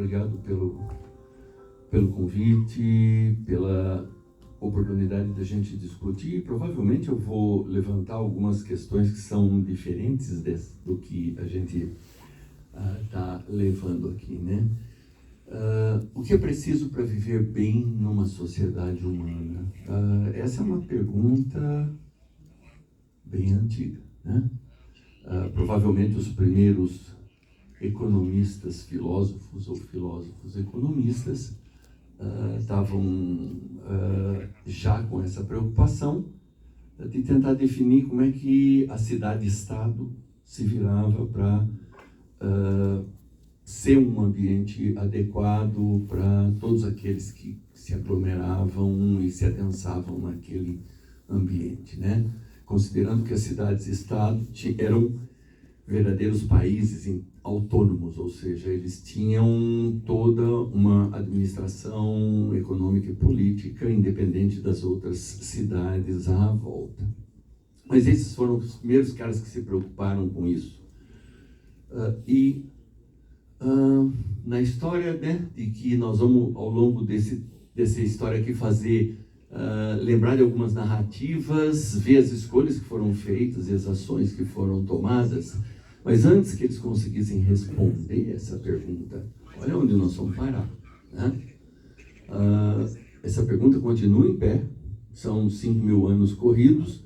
obrigado pelo convite, pela oportunidade da gente discutir. Provavelmente eu vou levantar algumas questões que são diferentes do que a gente está levando aqui, né? O que é preciso para viver bem numa sociedade humana? Essa é uma pergunta bem antiga, né? Provavelmente os primeiros economistas, filósofos ou filósofos economistas estavam já com essa preocupação de tentar definir como é que a cidade-estado se virava para ser um ambiente adequado para todos aqueles que se aglomeravam e se adensavam naquele ambiente, né? Considerando que as cidades-estado eram verdadeiros países autônomos, ou seja, eles tinham toda uma administração econômica e política independente das outras cidades à volta. Mas esses foram os primeiros caras que se preocuparam com isso. Na história, né, de que nós vamos, ao longo dessa história aqui, fazer lembrar de algumas narrativas, ver as escolhas que foram feitas e as ações que foram tomadas. Mas antes que eles conseguissem responder essa pergunta, olha onde nós vamos parar, né? Essa pergunta continua em pé, são 5.000 anos corridos,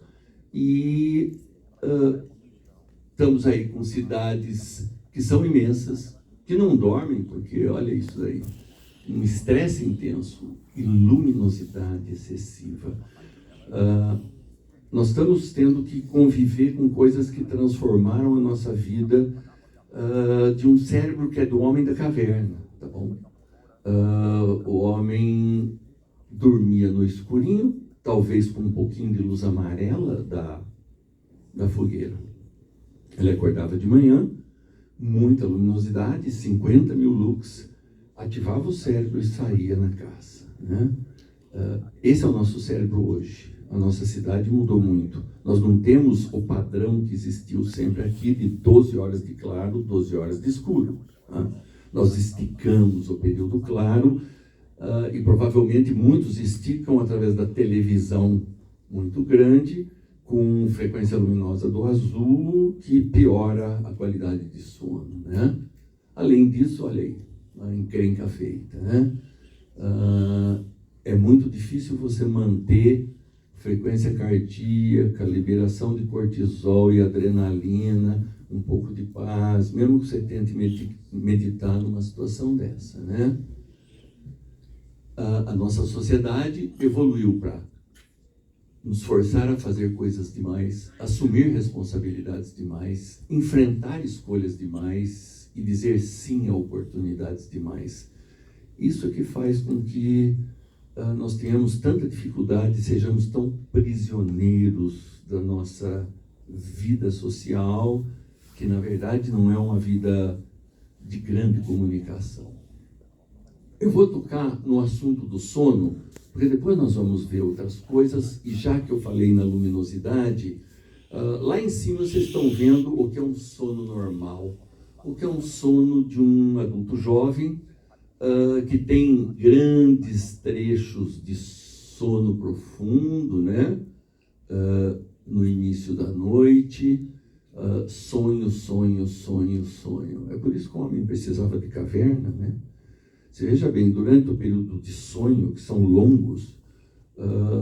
e estamos aí com cidades que são imensas, que não dormem, porque olha isso aí, um estresse intenso e luminosidade excessiva. Nós estamos tendo que conviver com coisas que transformaram a nossa vida de um cérebro que é do homem da caverna, tá bom? O homem dormia no escurinho, talvez com um pouquinho de luz amarela da fogueira. Ele acordava de manhã, muita luminosidade, 50.000 lux, ativava o cérebro e saía na caça, né? Esse é o nosso cérebro hoje. A nossa cidade mudou muito. Nós não temos o padrão que existiu sempre aqui de 12 horas de claro, 12 horas de escuro. Tá? Nós esticamos o período claro e provavelmente muitos esticam através da televisão muito grande, com frequência luminosa do azul, que piora a qualidade de sono, né? Além disso, olha aí, a encrenca feita, né? É muito difícil você manter frequência cardíaca, liberação de cortisol e adrenalina, um pouco de paz, mesmo que você tente meditar numa situação dessa, né? A nossa sociedade evoluiu para nos forçar a fazer coisas demais, assumir responsabilidades demais, enfrentar escolhas demais e dizer sim a oportunidades demais. Isso é que faz com que nós tenhamos tanta dificuldade, sejamos tão prisioneiros da nossa vida social, que na verdade não é uma vida de grande comunicação. Eu vou tocar no assunto do sono, porque depois nós vamos ver outras coisas, e já que eu falei na luminosidade, lá em cima vocês estão vendo o que é um sono normal, o que é um sono de um adulto jovem, que tem grandes trechos de sono profundo, né? No início da noite, sonho, sonho, sonho, sonho. É por isso que o homem precisava de caverna, né? Você veja bem, durante o período de sonho, que são longos,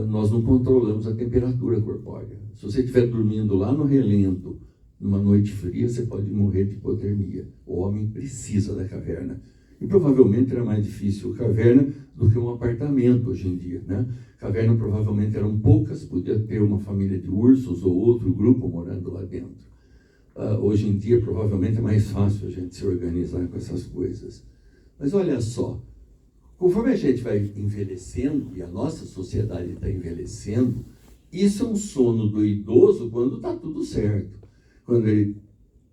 nós não controlamos a temperatura corpórea. Se você estiver dormindo lá no relento, numa noite fria, você pode morrer de hipotermia. O homem precisa da caverna. E provavelmente era mais difícil caverna do que um apartamento hoje em dia, né? Caverna provavelmente eram poucas, podia ter uma família de ursos ou outro grupo morando lá dentro. Hoje em dia provavelmente é mais fácil a gente se organizar com essas coisas. Mas olha só, conforme a gente vai envelhecendo, e a nossa sociedade está envelhecendo, isso é um sono do idoso quando está tudo certo. Quando ele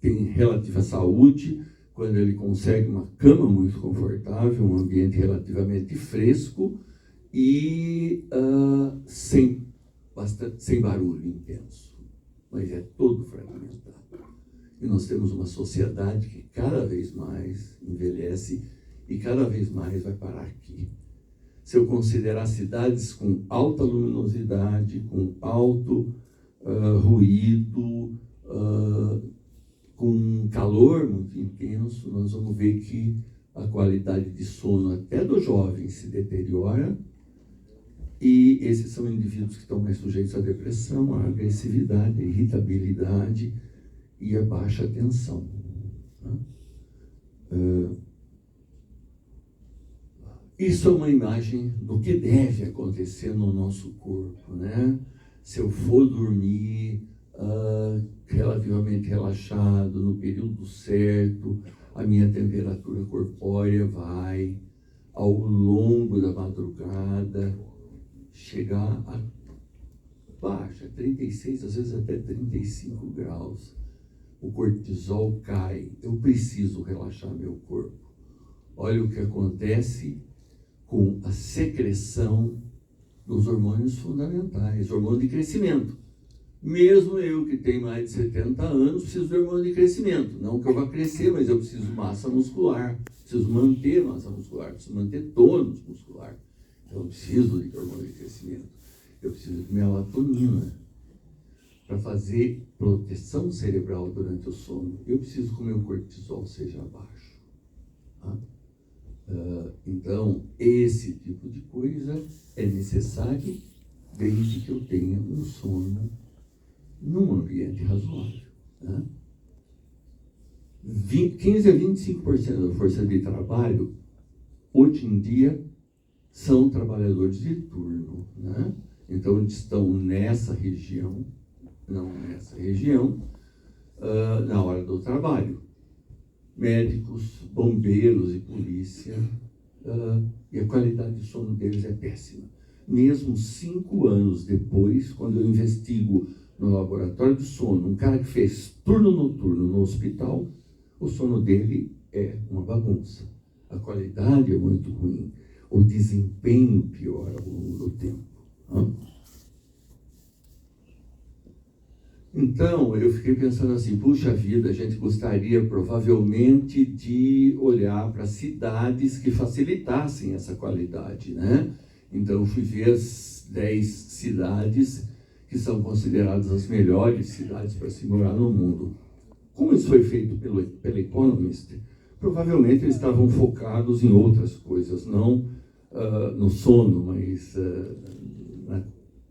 tem relativa saúde, quando ele consegue uma cama muito confortável, um ambiente relativamente fresco e sem barulho intenso. Mas é todo fragmentado. E nós temos uma sociedade que cada vez mais envelhece e cada vez mais vai parar aqui. Se eu considerar cidades com alta luminosidade, com alto ruído, com calor muito intenso, nós vamos ver que a qualidade de sono até do jovem se deteriora, e esses são indivíduos que estão mais sujeitos à depressão, à agressividade, à irritabilidade e à baixa tensão. Isso é uma imagem do que deve acontecer no nosso corpo, né? Se eu for dormir relativamente relaxado, no período certo, a minha temperatura corpórea vai, ao longo da madrugada, chegar a baixa, 36, às vezes até 35 graus. O cortisol cai, eu preciso relaxar meu corpo. Olha o que acontece com a secreção dos hormônios fundamentais, hormônio de crescimento. Mesmo eu que tenho mais de 70 anos, preciso de hormônio de crescimento. Não que eu vá crescer, mas eu preciso de massa muscular, preciso manter massa muscular, preciso manter tônus muscular. Então eu preciso de hormônio de crescimento. Eu preciso de melatonina para fazer proteção cerebral durante o sono. Eu preciso que o meu cortisol seja baixo. Tá? Então, esse tipo de coisa é necessário desde que eu tenha um sono num ambiente razoável. Né? 15 a 25% da força de trabalho, hoje em dia, são trabalhadores de turno. Né? Então, eles estão nessa região, não nessa região, na hora do trabalho. Médicos, bombeiros e polícia, e a qualidade de sono deles é péssima. Mesmo 5 anos depois, quando eu investigo no laboratório de sono, um cara que fez turno noturno no hospital, o sono dele é uma bagunça. A qualidade é muito ruim. O desempenho piora ao longo do tempo. Então, eu fiquei pensando assim, puxa vida, a gente gostaria provavelmente de olhar para cidades que facilitassem essa qualidade, né? Então, eu fui ver as 10 cidades que são consideradas as melhores cidades para se morar no mundo. Como isso foi feito pela Economist, provavelmente eles estavam focados em outras coisas, não no sono, mas na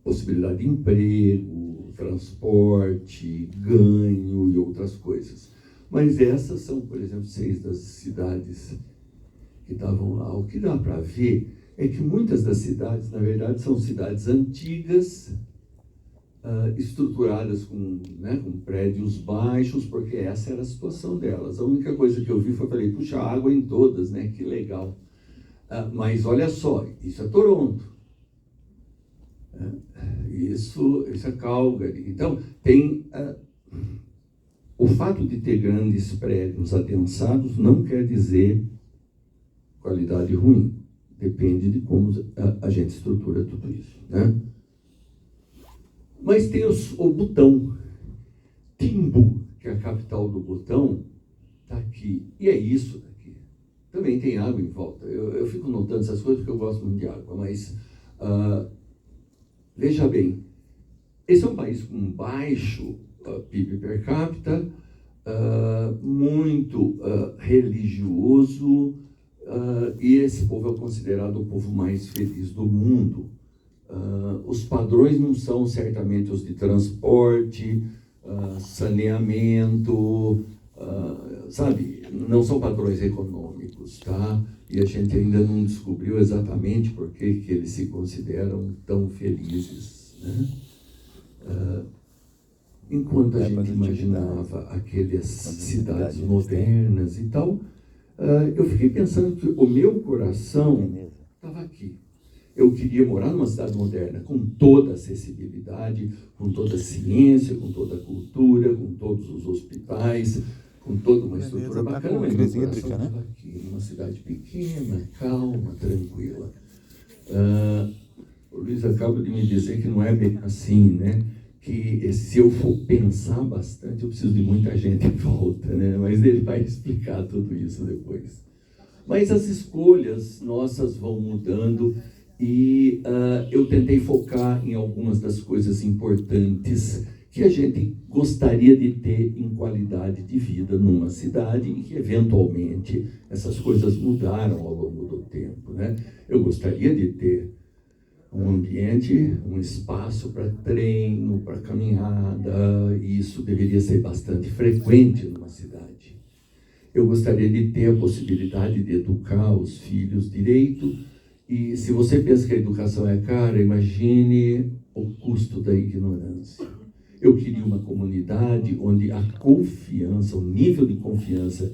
possibilidade de emprego, transporte, ganho e outras coisas. Mas essas são, por exemplo, 6 das cidades que estavam lá. O que dá para ver é que muitas das cidades, na verdade, são cidades antigas, estruturadas com prédios baixos, porque essa era a situação delas. A única coisa que eu vi foi, falei, puxa, água em todas, né? Que legal. Mas olha só, isso é Toronto. Isso é Calgary. Então, tem o fato de ter grandes prédios adensados não quer dizer qualidade ruim. Depende de como a gente estrutura tudo isso, né? Mas tem o Butão. Timbu, que é a capital do Butão, está aqui. E é isso daqui. Também tem água em volta. Eu fico notando essas coisas porque eu gosto muito de água, mas veja bem, esse é um país com baixo PIB per capita, muito religioso, e esse povo é considerado o povo mais feliz do mundo. Os padrões não são certamente os de transporte, saneamento, sabe? Não são padrões econômicos, tá? E a gente ainda não descobriu exatamente por que eles se consideram tão felizes, né? Enquanto a gente imaginava aquelas cidades modernas e tal, eu fiquei pensando que o meu coração estava aqui. Eu queria morar numa cidade moderna, com toda a acessibilidade, com toda a ciência, com toda a cultura, com todos os hospitais, com toda uma estrutura bacana, mas meu coração estava aqui, numa cidade pequena, calma, tranquila. O Luiz acaba de me dizer que não é bem assim, né? Que se eu for pensar bastante, eu preciso de muita gente em volta, né? Mas ele vai explicar tudo isso depois. Mas as escolhas nossas vão mudando e eu tentei focar em algumas das coisas importantes que a gente gostaria de ter em qualidade de vida numa cidade e que, eventualmente, essas coisas mudaram ao longo do tempo, né? Eu gostaria de ter um ambiente, um espaço para treino, para caminhada, e isso deveria ser bastante frequente numa cidade. Eu gostaria de ter a possibilidade de educar os filhos direito, e se você pensa que a educação é cara, imagine o custo da ignorância. Eu queria uma comunidade onde a confiança, o nível de confiança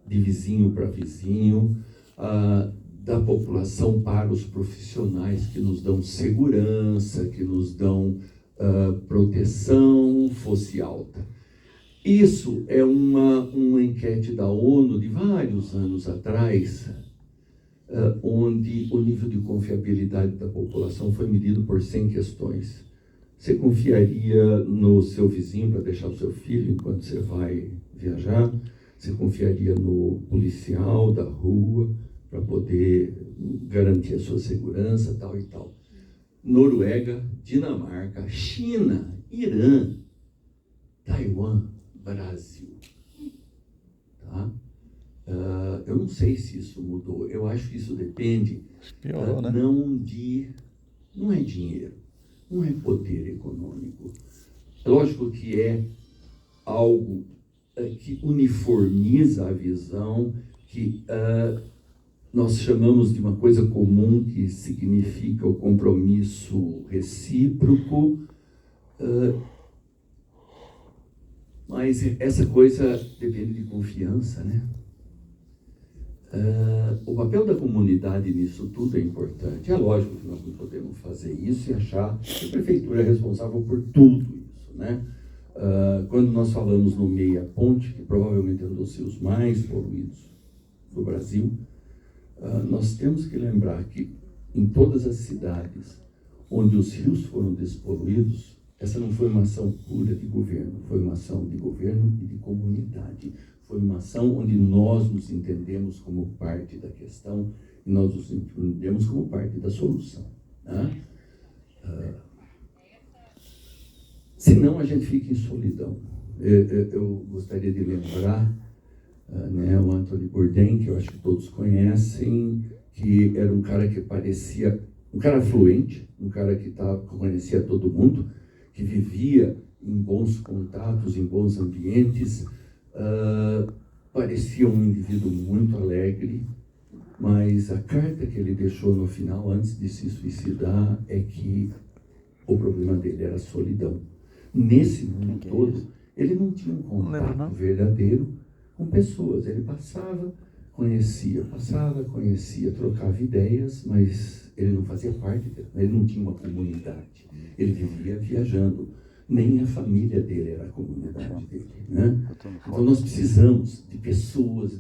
de vizinho para vizinho, da população para os profissionais que nos dão segurança, que nos dão proteção, fosse alta. Isso é uma enquete da ONU de vários anos atrás, onde o nível de confiabilidade da população foi medido por 100 questões. Você confiaria no seu vizinho para deixar o seu filho enquanto você vai viajar? Você confiaria no policial da rua para poder garantir a sua segurança, tal e tal? Noruega, Dinamarca, China, Irã, Taiwan, Brasil. Tá? Eu não sei se isso mudou. Eu acho que isso depende Piorou, né? Não é dinheiro, não é poder econômico. É lógico que é algo que uniformiza a visão, que nós chamamos de uma coisa comum, que significa o compromisso recíproco, mas essa coisa depende de confiança, né? O papel da comunidade nisso tudo é importante. É lógico que nós não podemos fazer isso e achar que a prefeitura é responsável por tudo isso, né? Quando nós falamos no Meia Ponte, que provavelmente é um dos rios mais poluídos do Brasil, nós temos que lembrar que em todas as cidades onde os rios foram despoluídos, essa não foi uma ação pura de governo, foi uma ação de governo e de comunidade. Foi uma ação onde nós nos entendemos como parte da questão e nós nos entendemos como parte da solução, né? Senão a gente fica em solidão. Eu gostaria de lembrar o Anthony Bourdain, que eu acho que todos conhecem, que era um cara que parecia, um cara fluente, um cara que conhecia todo mundo, que vivia em bons contatos, em bons ambientes, parecia um indivíduo muito alegre, mas a carta que ele deixou no final, antes de se suicidar, é que o problema dele era a solidão. Nesse mundo todo, ele não tinha um contato verdadeiro com pessoas. Ele passava, conhecia, trocava ideias, mas ele não fazia parte dela, ele não tinha uma comunidade. Ele vivia viajando. Nem a família dele era a comunidade dele, né? Então nós precisamos de pessoas,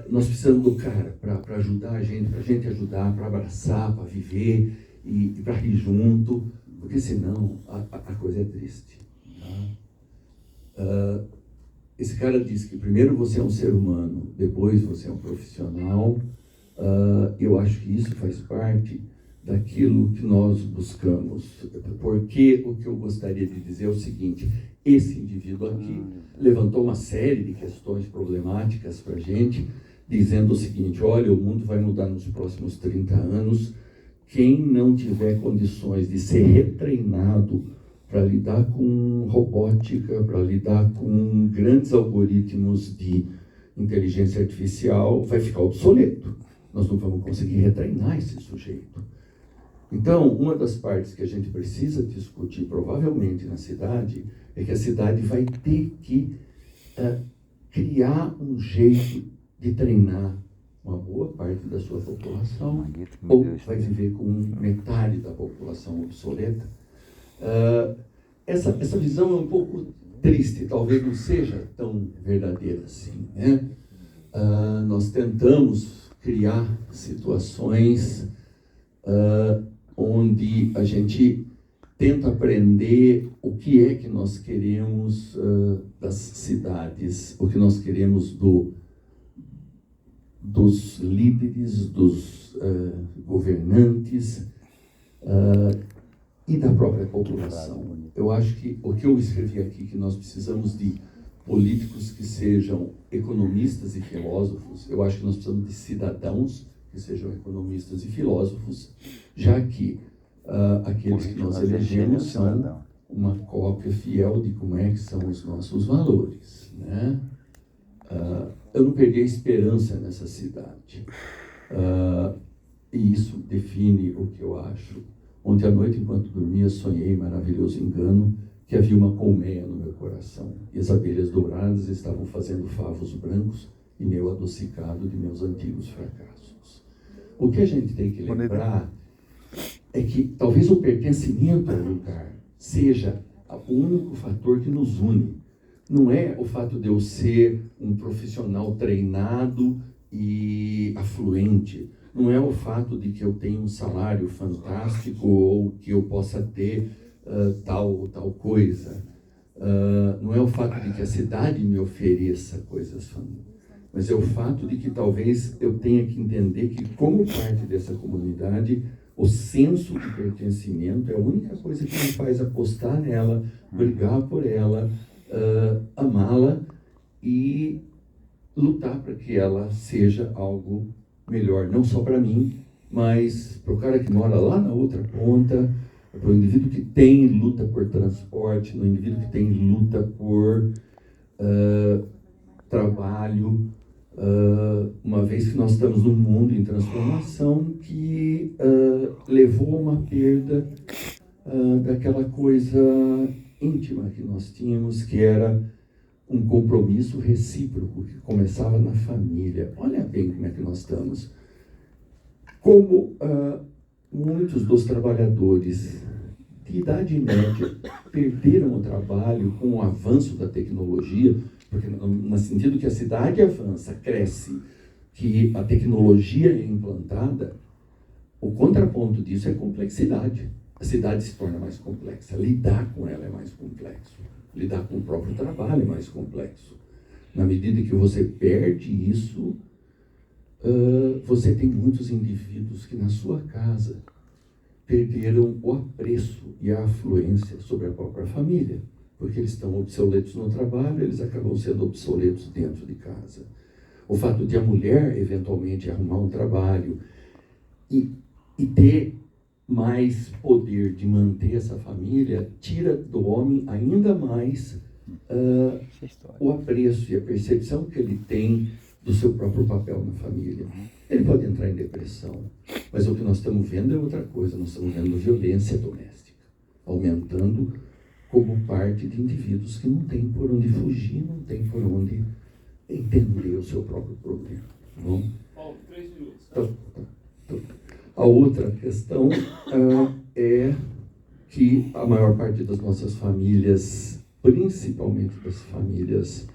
nós precisamos do cara para ajudar a gente, para a gente ajudar, para abraçar, para viver e para rir junto, porque senão a coisa é triste. Tá? Esse cara disse que primeiro você é um ser humano, depois você é um profissional. Eu acho que isso faz parte daquilo que nós buscamos, porque o que eu gostaria de dizer é o seguinte: esse indivíduo aqui levantou uma série de questões problemáticas para a gente, dizendo o seguinte: olha, o mundo vai mudar nos próximos 30 anos, quem não tiver condições de ser retreinado para lidar com robótica, para lidar com grandes algoritmos de inteligência artificial, vai ficar obsoleto. Nós não vamos conseguir retreinar esse sujeito. Então, uma das partes que a gente precisa discutir, provavelmente, na cidade, é que a cidade vai ter que criar um jeito de treinar uma boa parte da sua população, ou vai viver com metade da população obsoleta. Essa visão é um pouco triste, talvez não seja tão verdadeira assim, né? Nós tentamos criar situações onde a gente tenta aprender o que é que nós queremos das cidades, o que nós queremos dos líderes, dos governantes e da própria população. Eu acho que o que eu escrevi aqui, que nós precisamos de políticos que sejam economistas e filósofos, eu acho que nós precisamos de cidadãos que sejam economistas e filósofos, já que aqueles que nós elegemos são uma cópia fiel de como é que são os nossos valores, né? Eu não perdi a esperança nessa cidade, e isso define o que eu acho. Ontem à noite, enquanto dormia, sonhei, maravilhoso engano, que havia uma colmeia no meu coração, e as abelhas douradas estavam fazendo favos brancos e meu adocicado de meus antigos fracassos. O que a gente tem que lembrar é que talvez o pertencimento ao lugar seja o único fator que nos une. Não é o fato de eu ser um profissional treinado e afluente. Não é o fato de que eu tenho um salário fantástico ou que eu possa ter tal coisa. Não é o fato de que a cidade me ofereça coisas fantásticas. Mas é o fato de que talvez eu tenha que entender que, como parte dessa comunidade, o senso de pertencimento é a única coisa que me faz apostar nela, brigar por ela, amá-la e lutar para que ela seja algo melhor, não só para mim, mas para o cara que mora lá na outra ponta, para o indivíduo que tem luta por transporte, no indivíduo que tem luta por trabalho, uma vez que nós estamos num mundo em transformação que levou a uma perda daquela coisa íntima que nós tínhamos, que era um compromisso recíproco, que começava na família. Olha bem como é que nós estamos. Como muitos dos trabalhadores de idade média perderam o trabalho com o avanço da tecnologia, porque no sentido que a cidade avança, cresce, que a tecnologia é implantada, o contraponto disso é complexidade. A cidade se torna mais complexa, lidar com ela é mais complexo, lidar com o próprio trabalho é mais complexo. Na medida que você perde isso, você tem muitos indivíduos que na sua casa perderam o apreço e a afluência sobre a própria família, porque eles estão obsoletos no trabalho, eles acabam sendo obsoletos dentro de casa. O fato de a mulher, eventualmente, arrumar um trabalho e ter mais poder de manter essa família, tira do homem ainda mais o apreço e a percepção que ele tem do seu próprio papel na família. Ele pode entrar em depressão, mas o que nós estamos vendo é outra coisa. Nós estamos vendo violência doméstica aumentando como parte de indivíduos que não têm por onde fugir, não têm por onde entender o seu próprio problema. Bom? Paulo, 3 minutos. A outra questão é que a maior parte das nossas famílias, principalmente das famílias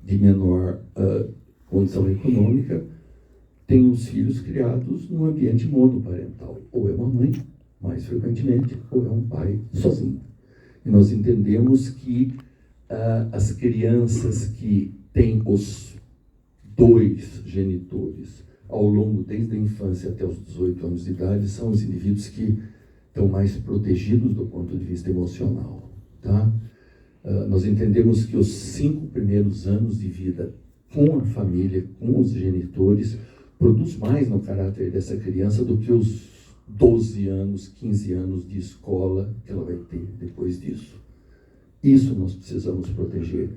de menor condição econômica, tem os filhos criados num ambiente monoparental. Ou é uma mãe, mais frequentemente, ou é um pai sozinho. E nós entendemos que as crianças que têm os 2 genitores ao longo, desde a infância até os 18 anos de idade, são os indivíduos que estão mais protegidos do ponto de vista emocional. Tá? Nós entendemos que os 5 primeiros anos de vida com a família, com os genitores, produz mais no caráter dessa criança do que os 12 anos, 15 anos de escola que ela vai ter depois disso. Isso nós precisamos proteger,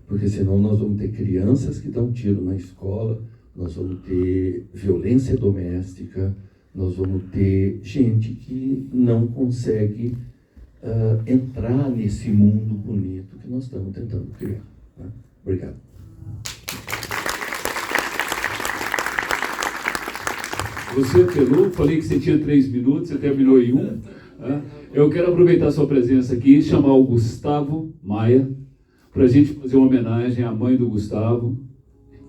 porque senão nós vamos ter crianças que dão tiro na escola, nós vamos ter violência doméstica, nós vamos ter gente que não consegue entrar nesse mundo bonito que nós estamos tentando criar. Tá? Obrigado. Você apelou, falei que você tinha 3 minutos, você terminou em 1. Eu quero aproveitar a sua presença aqui e chamar o Gustavo Maia para a gente fazer uma homenagem à mãe do Gustavo,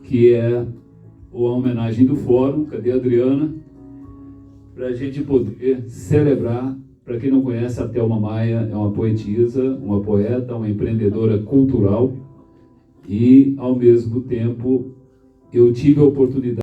que é a homenagem do Fórum. Cadê a Adriana? Para a gente poder celebrar. Para quem não conhece, a Thelma Maia é uma poetisa, uma poeta, uma empreendedora cultural e, ao mesmo tempo, eu tive a oportunidade